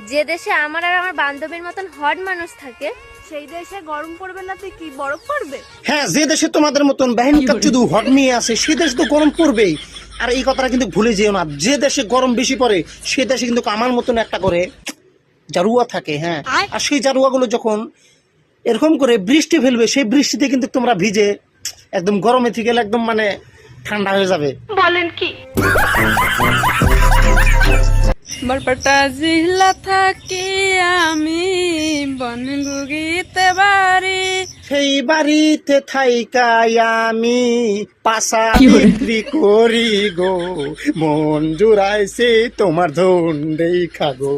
যে দেশে আমার আর আমার বান্ধবীর মতন হট মানুষ থাকে সেই দেশে গরম পড়বে না তুই কি বরফ পড়বে? হ্যাঁ, যে দেশে তোমাদের মতন বাহিনীকাপ যদি হট নিয়ে আসে সে দেশ তো গরম পড়বেই। আর এই কথাটা কিন্তু ভুলে যেও না, যে দেশে গরম বেশি পড়ে সে দেশে কিন্তু আমার মতন একটা করে জারুয়া থাকে। হ্যাঁ, আর সেই জারুয়াগুলো যখন এরকম করে বৃষ্টি ফেলবে সেই বৃষ্টিতে কিন্তু তোমরা ভিজে একদম গরমে থেকে গেলে একদম মানে ঠান্ডা হয়ে যাবে। বলেন কি? বরপাটা জিল্লা থাকি আমি বনগুগিতে বাড়ি, সেই বাড়িতে থাইকাই আমি পাশা বিক্রি করি গো, মন জুড়াইছে তোমার ধন্ডেই খাগো।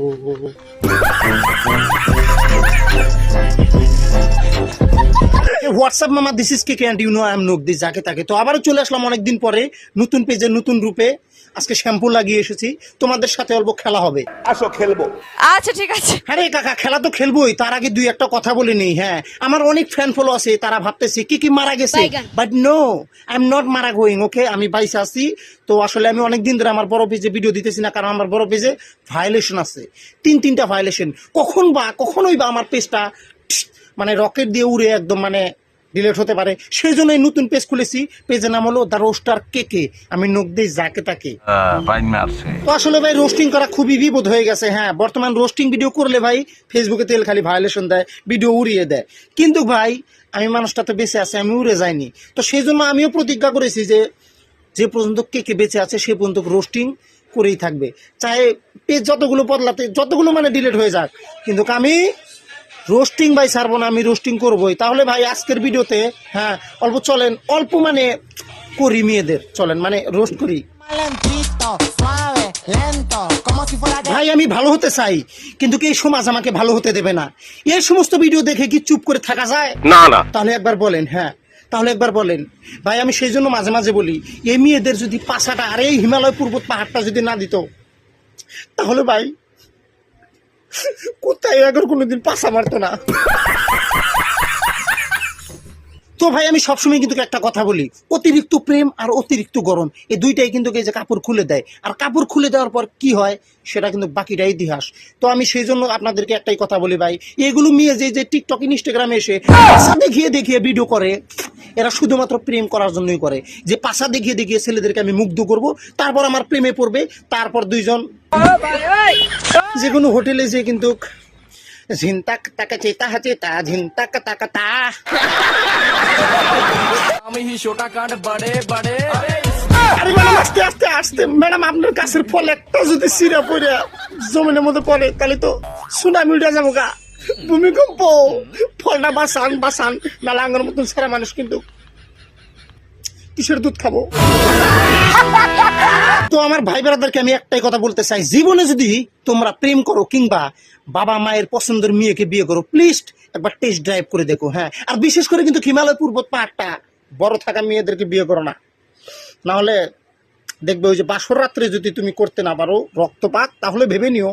হোয়াটসঅ্যাপ মামা, this is KK and you know I am নকদি যাকে তাকে। তো আবারও চলে আসলাম অনেকদিন পরে নতুন পেজে নতুন রূপে। আজকে শ্যাম্পু লাগিয়ে এসেছি, তোমাদের সাথে অল্প খেলা হবে। আসো খেলবো। আচ্ছা ঠিক আছে। আরে কাকা, খেলা তো খেলবোই, তার আগে দুই একটা কথা বলে নেই। হ্যাঁ, আমার অনেক ফ্যান ফলো আছে, তারা ভাবতেছে কি মারা গেছে, but no, I am not মারা গোয়িং। ওকে, আমি বাইসে আছি। তো আসলে আমি অনেকদিন ধরে আমার বড় পেজে ভিডিও দিতেছি না, কারণ আমার বড় পেজে ভায়োলেশন আছে, তিনটা ভায়োলেশন। কখনোই বা আমার পেজটা মানে রকেট দিয়ে উড়ে একদম মানে ডিলেট হতে পারে। সেই জন্যই নতুন পেজ খুলেছি, পেজের নাম হলো দ্য রোস্টার কেকে, আমি নকদি যাকে তাকে। তো আসলে ভাই রোস্টিং করা খুবই বিপদ হয়ে গেছে। হ্যাঁ, বর্তমান রোস্টিং ভিডিও করলে ভাই ফেসবুকে তেল খালি ভায়োলেশন দেয়, ভিডিও উড়িয়ে দেয়। কিন্তু ভাই আমি মানুষটা তো বেঁচে আছে, আমি উড়ে যাইনি। তো সেই জন্য আমিও প্রতিজ্ঞা করেছি যে পর্যন্ত কেকে বেঁচে আছে সে পর্যন্ত রোস্টিং করেই থাকবে, চাहे পেজ যতগুলো বদলাতে যতগুলো মানে ডিলেট হয়ে যাক, কিন্তু আমি রোস্টিং ভাই ছাড়বো না, আমি রোস্টিং করবোই। তাহলে ভাই আজকের ভিডিওতে হ্যাঁ অল্প মানে করি মেয়েদের, চলেন মানে রোস্ট করি। ভাই আমি ভালো হতে চাই, কিন্তু এই সমাজ আমাকে ভালো হতে দেবে না। এই সমস্ত ভিডিও দেখে কি চুপ করে থাকা যায়? না। তাহলে একবার বলেন, হ্যাঁ তাহলে একবার বলেন ভাই। আমি সেই জন্য মাঝে মাঝে বলি, এই মেয়েদের যদি পাশাটা আর এই হিমালয় পর্বত পাহাড়টা যদি না দিত, তাহলে ভাই কোথায় আগে কোনোদিন পাশা মারতো না। তো ভাই আমি সবসময় কিন্তু একটা কথা বলি, অতিরিক্ত প্রেম আর অতিরিক্ত গরম এই দুইটাই কিন্তু এই যে কাপড় খুলে দেয়, আর কাপড় খুলে দেওয়ার পর কি হয় সেটা কিন্তু বাকিটা ইতিহাস। তো আমি সেই জন্য আপনাদেরকে একটাই কথা বলি ভাই, এগুলো মেয়ে যে টিকটক ইনস্টাগ্রামে এসে পাশা দেখিয়ে ভিডিও করে, এরা শুধুমাত্র প্রেম করার জন্যই করে, যে পাশা দেখিয়ে ছেলেদেরকে আমি মুগ্ধ করব, তারপর আমার প্রেমে পড়বে, তারপর দুইজন যে কোনো হোটেলে যে কিন্তু ঝিনতাক তাকা চেতা হাচেতা ঝিনতাক তাকা তা। আমি হিসোটা কাট বড়ে বড়ে। আরে ম্যাডাম আস্তে ম্যাডাম, আপনার কাছের ফল একটা যদি সিরা পড়ে জমিনের মধ্যে পড়ে তাহলে তো সুনামি উঠে যাবো গা, ভূমিকম্প। ফলটা বাসান নালা আঙ্গের মতন সারা মানুষ কিন্তু কিসের দুধ খাবো। তো আমার ভাই ব্রাদারকে আমি একটাই কথা বলতে চাই, জীবনে যদি তোমরা প্রেম করো কিংবা বাবা মায়ের পছন্দের মেয়েকে বিয়ে করো, প্লিজ একবার টেস্ট ড্রাইভ করে দেখো। হ্যাঁ, আর বিশেষ করে কিন্তু হিমালয় পর্বত পাহাড়টা বড় থাকা মেয়েদেরকে বিয়ে করো না, না হলে দেখবে ওই যে বাসর রাত্রে যদি তুমি করতে না পারো রক্তপাত, তাহলে ভেবে নিও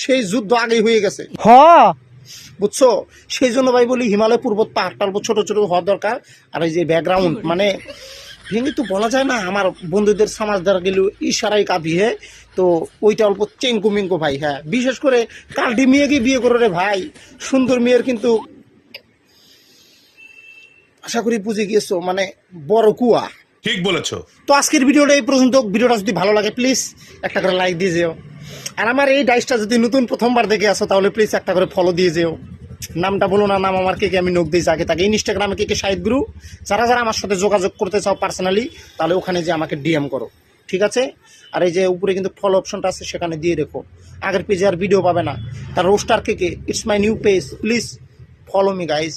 সেই যুদ্ধ আগেই হয়ে গেছে। বুঝছো? সেই জন্য ভাই বলি হিমালয় পর্বত পাহাড়টা অল্প ছোট হওয়া দরকার। আর এই যে ব্যাকগ্রাউন্ড মানে ভেঙে তো বলা যায় না, আমার বন্ধুদের সমাজদার গেল ইশারাই কাঁপিয়ে, তো ওইটা অল্প চেঙ্কু মিঙ্কু ভাই। হ্যাঁ, বিশেষ করে কালটি মেয়েকে বিয়ে করো রে ভাই, সুন্দর মেয়ের কিন্তু আশা করি বুঝে গিয়েছো মানে বড় কুয়া। ঠিক বলেছো। তো আজকের ভিডিওটা এই পর্যন্ত। ভিডিওটা যদি ভালো লাগে প্লিজ একটা করে লাইক দিয়ে যেও, আর আমার এই ডাইসটা যদি নতুন প্রথমবার দেখে আসো তাহলে প্লিজ একটা করে ফলো দিয়ে যেও। নামটা বলো না, নাম আমার কেকে, আমি নক দিই যাকে তাকে। ইনস্টাগ্রামে কেকে শাহিদ গুরু। যারা আমার সাথে যোগাযোগ করতে চাও পার্সোনালি, তাহলে ওখানে যে আমাকে ডিএম করো, ঠিক আছে? আর এই যে উপরে কিন্তু ফলো অপশনটা আছে, সেখানে দিয়ে রেখো। আগের পেজে আর ভিডিও পাবে না, তার রোস্টার কেকে, it's my new page, please follow me guys.